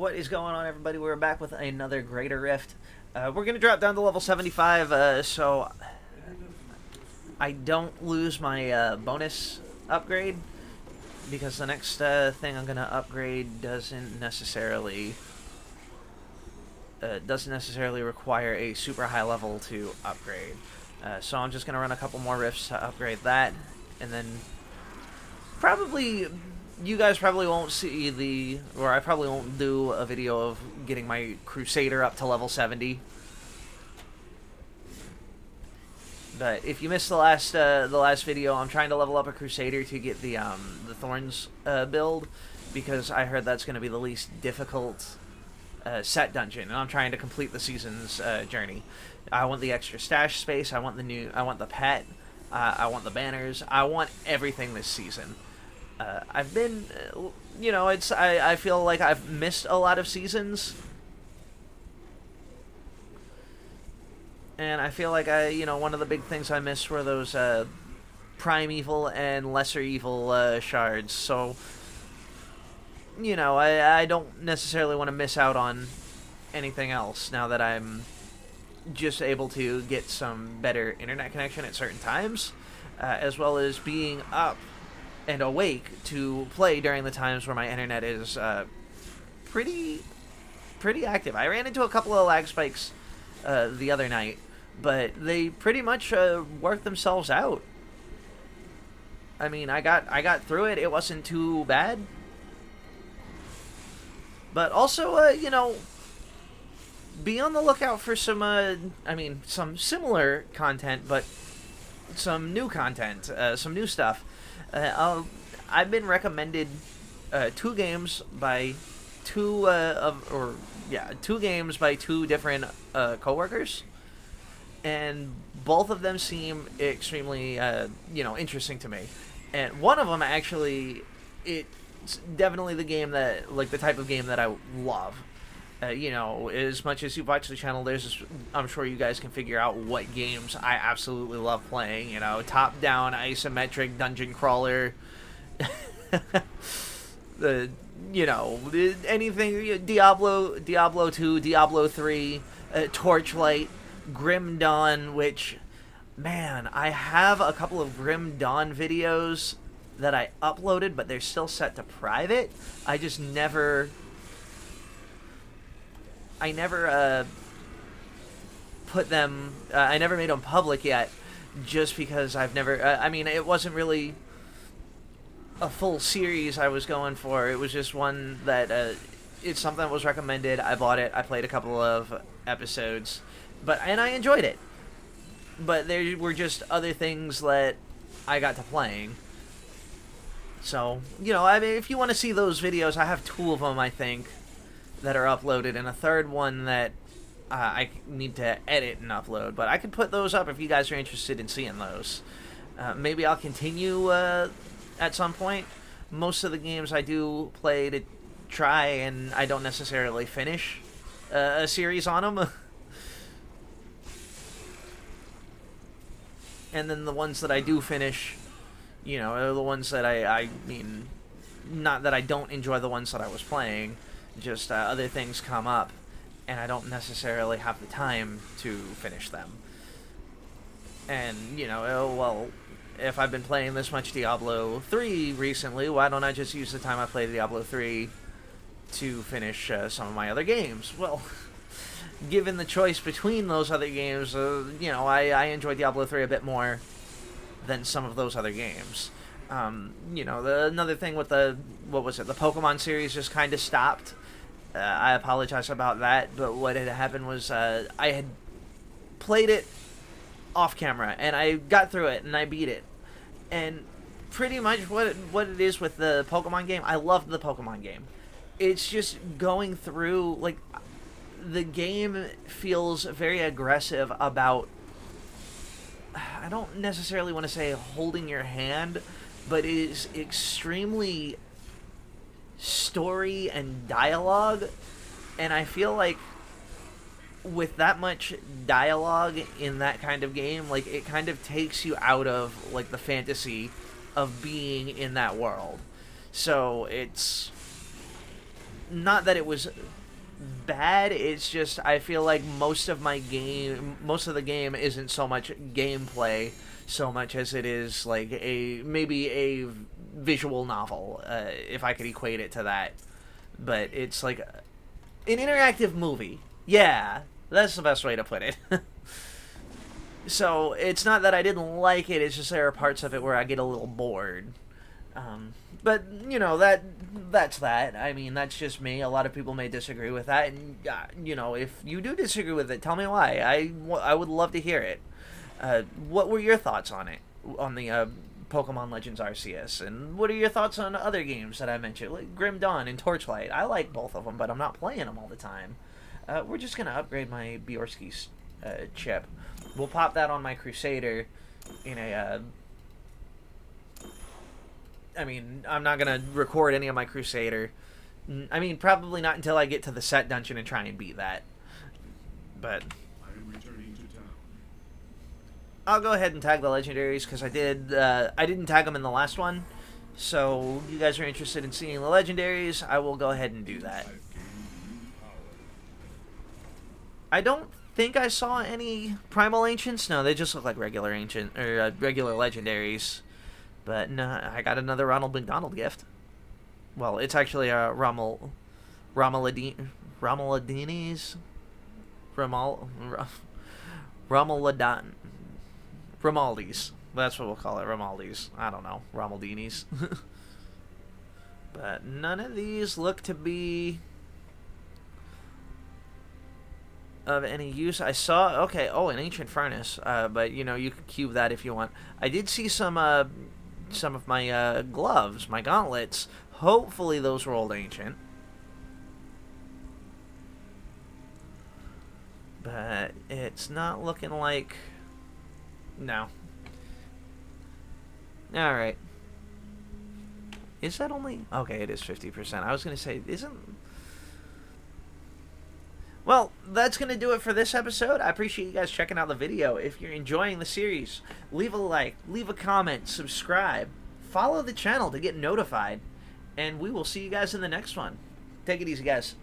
What is going on, everybody? We're back with another Greater Rift. We're going to drop down to level 75, so I don't lose my bonus upgrade, because the next thing I'm going to upgrade doesn't necessarily require a super high level to upgrade. So I'm just going to run a couple more rifts to upgrade that, and then probably you guys probably won't see I probably won't do a video of getting my Crusader up to level 70. But if you missed the last video, I'm trying to level up a Crusader to get the Thorns build, because I heard that's going to be the least difficult set dungeon, and I'm trying to complete the season's journey. I want the extra stash space. I want the pet. I want the banners. I want everything this season. I've been, I feel like I've missed a lot of seasons, and I feel like one of the big things I missed were those primeval and lesser evil shards. So, I don't necessarily want to miss out on anything else now that I'm just able to get some better internet connection at certain times, as well as being up and awake to play during the times where my internet is pretty active. I ran into a couple of lag spikes the other night, but they pretty much worked themselves out. I mean, I got through it. It wasn't too bad. But also, be on the lookout for some similar content, but some new content, some new stuff. I've been recommended two games by two different coworkers, and both of them seem extremely interesting to me. And one of them actually, it's definitely the game that, like, the type of game that I love. As much as you watch the channel, I'm sure you guys can figure out what games I absolutely love playing. Top-down, isometric, dungeon crawler. Anything, Diablo 2, Diablo 3, Torchlight, Grim Dawn, which, man, I have a couple of Grim Dawn videos that I uploaded, but they're still set to private. I never put them, I never made them public yet, just because I've never, it wasn't really a full series I was going for. It was just one that, it's something that was recommended. I bought it, I played a couple of episodes, and I enjoyed it. But there were just other things that I got to playing. So, if you want to see those videos, I have two of them, I think, that are uploaded, and a third one that I need to edit and upload. But I could put those up if you guys are interested in seeing those. Maybe I'll continue at some point. Most of the games I do play to try, and I don't necessarily finish a series on them. And then the ones that I do finish, are the ones that not that I don't enjoy the ones that I was playing, just other things come up, and I don't necessarily have the time to finish them. And, if I've been playing this much Diablo 3 recently, why don't I just use the time I play Diablo 3 to finish some of my other games? Well, given the choice between those other games, I enjoy Diablo 3 a bit more than some of those other games. Another thing with the Pokemon series just kind of stopped. I apologize about that, but what had happened was I had played it off camera, and I got through it, and I beat it. And pretty much what it is with the Pokemon game, I loved the Pokemon game. It's just going through, like, the game feels very aggressive about, I don't necessarily want to say holding your hand, but it is extremely story and dialogue, and I feel like with that much dialogue in that kind of game, like, it kind of takes you out of, like, the fantasy of being in that world. So it's not that it was bad. It's just I feel like most of the game isn't so much gameplay so much as it is like maybe a visual novel, if I could equate it to that. But it's like an interactive movie. Yeah, that's the best way to put it. So it's not that I didn't like it, it's just there are parts of it where I get a little bored. But, you know, that's that. I mean, that's just me. A lot of people may disagree with that. And, you know, if you do disagree with it, tell me why. I would love to hear it. What were your thoughts on it? On the Pokemon Legends Arceus? And what are your thoughts on other games that I mentioned? Like Grim Dawn and Torchlight. I like both of them, but I'm not playing them all the time. We're just going to upgrade my Bjorski's chip. We'll pop that on my Crusader in a... I mean, I'm not going to record any of my Crusader. I mean, probably not until I get to the set dungeon and try and beat that. But I'll go ahead and tag the legendaries, because I didn't tag them in the last one. So, you guys are interested in seeing the legendaries, I will go ahead and do that. I don't think I saw any Primal Ancients. No, they just look like regular Ancient, or regular legendaries. But no, I got another Ronald McDonald gift. Well, it's actually a Romuladini's Romaldi's. That's what we'll call it, Romaldi's. I don't know, Romaldinis. But none of these look to be of any use. I saw, okay, an Ancient Furnace, but you know, you can cube that if you want. I did see some of my gloves, my gauntlets. Hopefully those were old Ancient. But it's not looking like... No. Alright. Is that only... Okay, it is 50%. I was going to say, isn't... Well, that's going to do it for this episode. I appreciate you guys checking out the video. If you're enjoying the series, leave a like, leave a comment, subscribe, follow the channel to get notified, and we will see you guys in the next one. Take it easy, guys.